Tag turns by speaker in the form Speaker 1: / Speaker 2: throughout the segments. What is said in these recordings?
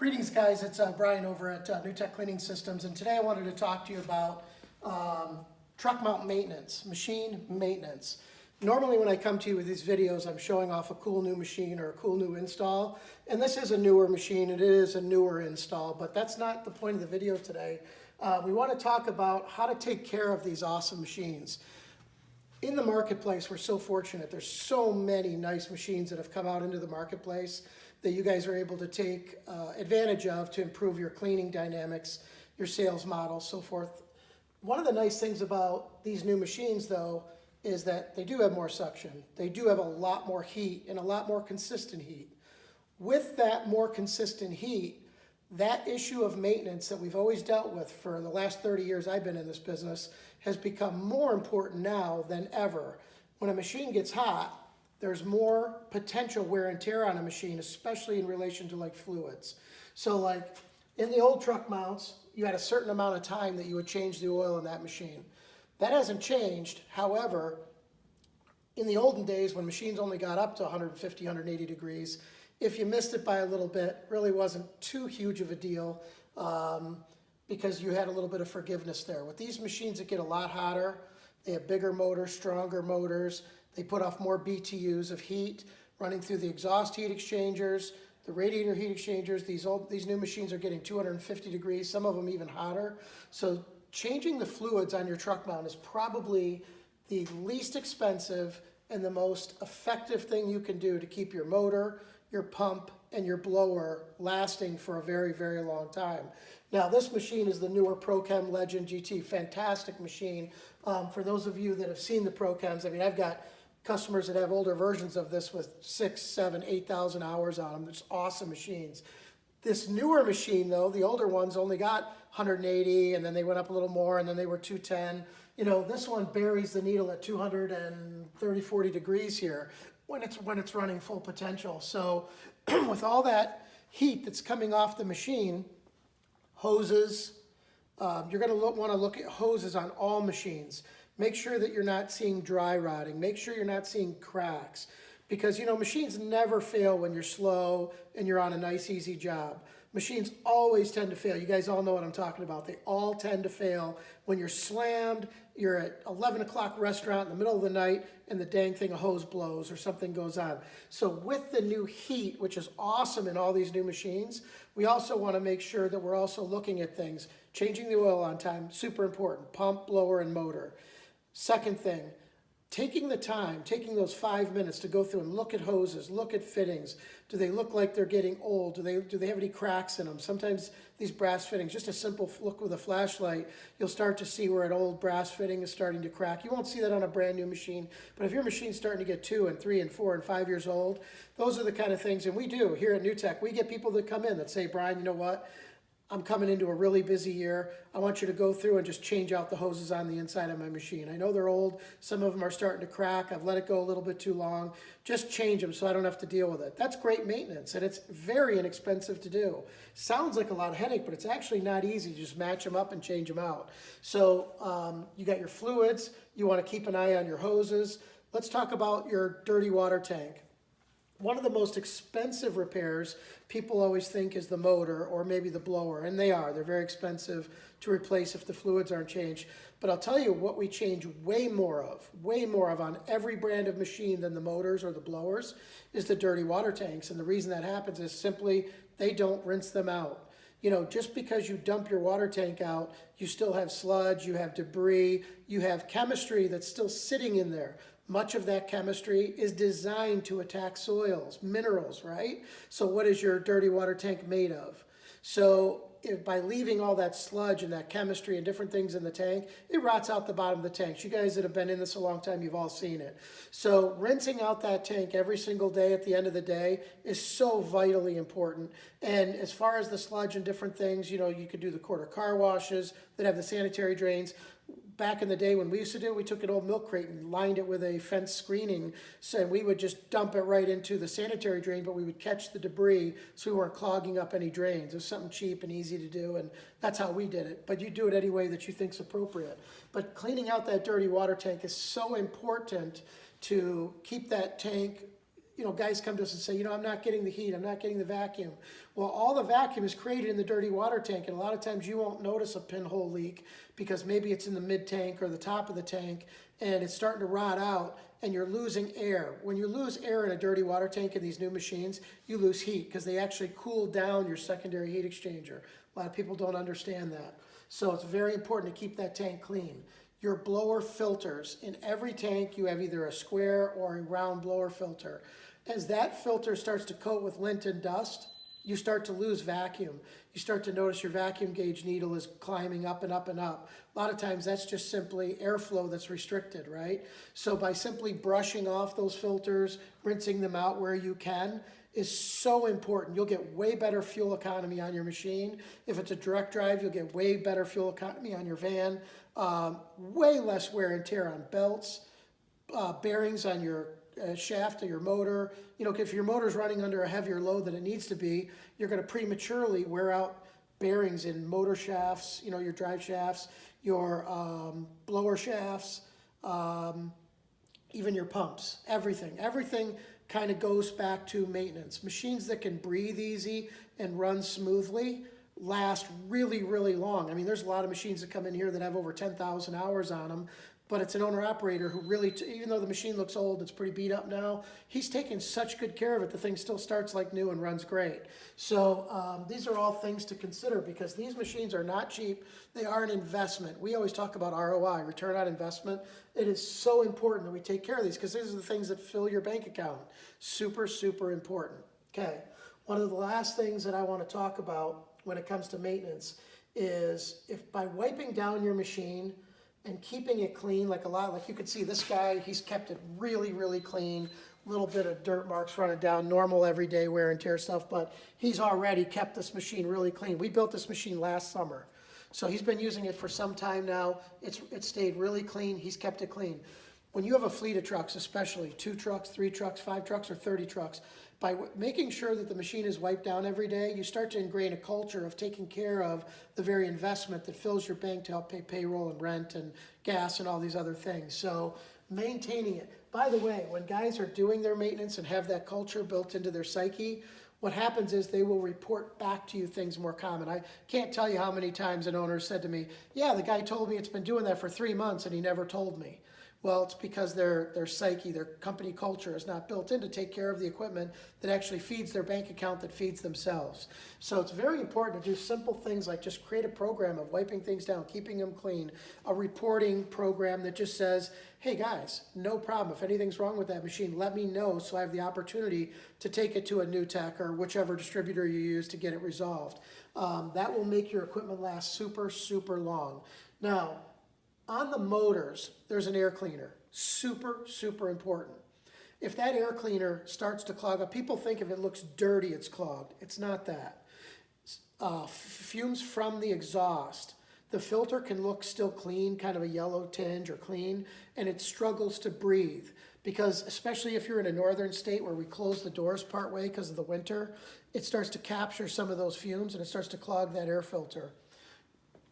Speaker 1: Greetings guys, it's Brian over at NuTech Cleaning Systems, and today I wanted to talk to you about truck mount maintenance, machine maintenance. Normally when I come to you with these videos, I'm showing off a cool new machine or a cool new install, and this is a newer machine, it is a newer install, but that's not the point of the video today. We want to talk about how to take care of these awesome machines. In the marketplace, we're so fortunate. There's so many nice machines that have come out into the marketplace that you guys are able to take advantage of to improve your cleaning dynamics, your sales model, so forth. One of the nice things about these new machines, though, is that they do have more suction. They do have a lot more heat and a lot more consistent heat. With that more consistent heat, that issue of maintenance that we've always dealt with for the last 30 years I've been in this business has become more important now than ever. When a machine gets hot, there's more potential wear and tear on a machine, especially in relation to like fluids. So like in the old truck mounts, you had a certain amount of time that you would change the oil in that machine. That hasn't changed. However, in the olden days when machines only got up to 150, 180 degrees, if you missed it by a little bit, really wasn't too huge of a deal because you had a little bit of forgiveness there. With these machines that get a lot hotter, they have bigger motors, stronger motors. They put off more BTUs of heat running through the exhaust heat exchangers, the radiator heat exchangers. These new machines are getting 250 degrees, some of them even hotter. So changing the fluids on your truck mount is probably the least expensive and the most effective thing you can do to keep your motor, your pump, and your blower lasting for a very, very long time. Now, this machine is the newer ProChem Legend GT. Fantastic machine. For those of you that have seen the ProChems, I mean, I've got customers that have older versions of this with 6, 7, 8,000 hours on them. It's awesome machines. This newer machine, though, the older ones only got 180, and then they went up a little more, and then they were 210. You know, this one buries the needle at 230, 40 degrees here when it's running full potential. So with all that heat that's coming off the machine, hoses, you're going to want to look at hoses on all machines. Make sure that you're not seeing dry rotting. Make sure you're not seeing cracks. Because, you know, machines never fail when you're slow and you're on a nice, easy job. Machines always tend to fail. You guys all know what I'm talking about. They all tend to fail when you're slammed, you're at 11 o'clock restaurant in the middle of the night, and the dang thing, a hose blows or something goes on. So with the new heat, which is awesome in all these new machines, we also want to make sure that we're also looking at things. Changing the oil on time, super important. Pump, blower, and motor. Second thing, taking the time, taking those 5 minutes to go through and look at hoses, look at fittings. Do they look like they're getting old? Do they have any cracks in them? Sometimes these brass fittings, just a simple look with a flashlight, you'll start to see where an old brass fitting is starting to crack. You won't see that on a brand new machine, but if your machine's starting to get 2 and 3 and 4 and 5 years old, those are the kind of things, and we do here at NuTech. We get people that come in that say, Brian, you know what? I'm coming into a really busy year. I want you to go through and just change out the hoses on the inside of my machine. I know they're old. Some of them are starting to crack. I've let it go a little bit too long. Just change them so I don't have to deal with it. That's great maintenance, and it's very inexpensive to do. Sounds like a lot of headache, but it's actually not easy. You just match them up and change them out. So you got your fluids. You want to keep an eye on your hoses. Let's talk about your dirty water tank. One of the most expensive repairs people always think is the motor or maybe the blower, and they are. They're very expensive to replace if the fluids aren't changed. But I'll tell you what we change way more of on every brand of machine than the motors or the blowers is the dirty water tanks. And the reason that happens is simply they don't rinse them out. You know, just because you dump your water tank out, you still have sludge, you have debris, you have chemistry that's still sitting in there. Much of that chemistry is designed to attack soils, minerals, right? So what is your dirty water tank made of? So by leaving all that sludge and that chemistry and different things in the tank, it rots out the bottom of the tanks. You guys that have been in this a long time, you've all seen it. So rinsing out that tank every single day at the end of the day is so vitally important. And as far as the sludge and different things, you know, you could do the quarter car washes that have the sanitary drains. Back in the day when we used to do it, we took an old milk crate and lined it with a fence screening. So we would just dump it right into the sanitary drain, but we would catch the debris so we weren't clogging up any drains. It was something cheap and easy to do, and that's how we did it. But you do it any way that you think's appropriate. But cleaning out that dirty water tank is so important to keep that tank guys come to us and say, I'm not getting the heat, I'm not getting the vacuum. Well, all the vacuum is created in the dirty water tank, and a lot of times you won't notice a pinhole leak because maybe it's in the mid tank or the top of the tank, and it's starting to rot out, and you're losing air. When you lose air in a dirty water tank in these new machines, you lose heat because they actually cool down your secondary heat exchanger. A lot of people don't understand that. So it's very important to keep that tank clean. Your blower filters. In every tank, you have either a square or a round blower filter. As that filter starts to coat with lint and dust, you start to lose vacuum. You start to notice your vacuum gauge needle is climbing up and up and up. A lot of times that's just simply airflow that's restricted, right? So by simply brushing off those filters, rinsing them out where you can, is so important. You'll get way better fuel economy on your machine. If it's a direct drive, you'll get way better fuel economy on your van. Way less wear and tear on belts, bearings on your shaft of your motor. If your motor's running under a heavier load than it needs to be, you're going to prematurely wear out bearings in motor shafts, your drive shafts, your blower shafts, even your pumps, everything. Everything kind of goes back to maintenance. Machines that can breathe easy and run smoothly last really, really long. I mean, there's a lot of machines that come in here that have over 10,000 hours on them, but it's an owner-operator who really, even though the machine looks old, it's pretty beat up now, he's taking such good care of it, the thing still starts like new and runs great. So these are all things to consider because these machines are not cheap. They are an investment. We always talk about ROI, return on investment. It is so important that we take care of these because these are the things that fill your bank account. Super, super important. Okay, one of the last things that I want to talk about when it comes to maintenance is if by wiping down your machine and keeping it clean, like you can see this guy, he's kept it really, really clean, little bit of dirt marks running down, normal everyday wear and tear stuff, but he's already kept this machine really clean. We built this machine last summer. So he's been using it for some time now. It's stayed really clean. He's kept it clean. When you have a fleet of trucks, especially 2 trucks, 3 trucks, 5 trucks, or 30 trucks, by making sure that the machine is wiped down every day, you start to ingrain a culture of taking care of the very investment that fills your bank to help pay payroll and rent and gas and all these other things. So maintaining it. By the way, when guys are doing their maintenance and have that culture built into their psyche, what happens is they will report back to you things more common. I can't tell you how many times an owner said to me, yeah, the guy told me it's been doing that for 3 months and he never told me. Well, it's because their psyche, their company culture is not built in to take care of the equipment that actually feeds their bank account, that feeds themselves. So it's very important to do simple things like just create a program of wiping things down, keeping them clean, a reporting program that just says, hey guys, no problem. If anything's wrong with that machine, let me know so I have the opportunity to take it to a NuTech or whichever distributor you use to get it resolved. That will make your equipment last super, super long. Now, on the motors, there's an air cleaner. Super, super important. If that air cleaner starts to clog up, people think if it looks dirty, it's clogged. It's not that. Fumes from the exhaust. The filter can look still clean, kind of a yellow tinge or clean, and it struggles to breathe. Because especially if you're in a northern state where we close the doors part way because of the winter, it starts to capture some of those fumes and it starts to clog that air filter.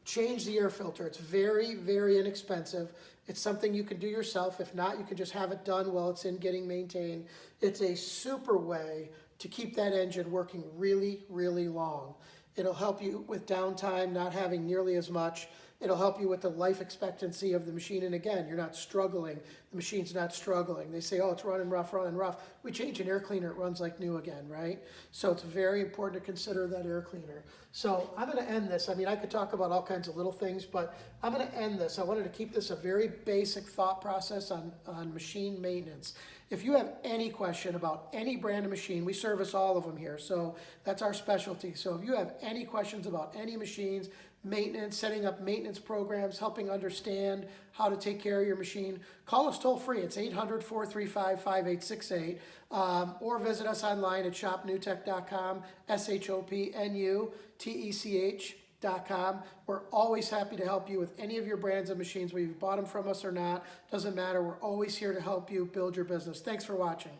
Speaker 1: Change the air filter. It's very, very inexpensive. It's something you can do yourself. If not, you can just have it done while it's in getting maintained. It's a super way to keep that engine working really, really long. It'll help you with downtime, not having nearly as much. It'll help you with the life expectancy of the machine. And again, you're not struggling. The machine's not struggling. They say, oh, it's running rough, running rough. We change an air cleaner, it runs like new again, right? So it's very important to consider that air cleaner. So I'm going to end this. I mean, I could talk about all kinds of little things, but I'm going to end this. I wanted to keep this a very basic thought process on machine maintenance. If you have any question about any brand of machine, we service all of them here, so that's our specialty. So if you have any questions about any machines, maintenance, setting up maintenance programs, helping understand how to take care of your machine, call us toll free. It's 800-435-5868, or visit us online at shopnutech.com, shopnutech.com. We're always happy to help you with any of your brands of machines, whether you've bought them from us or not. Doesn't matter. We're always here to help you build your business. Thanks for watching.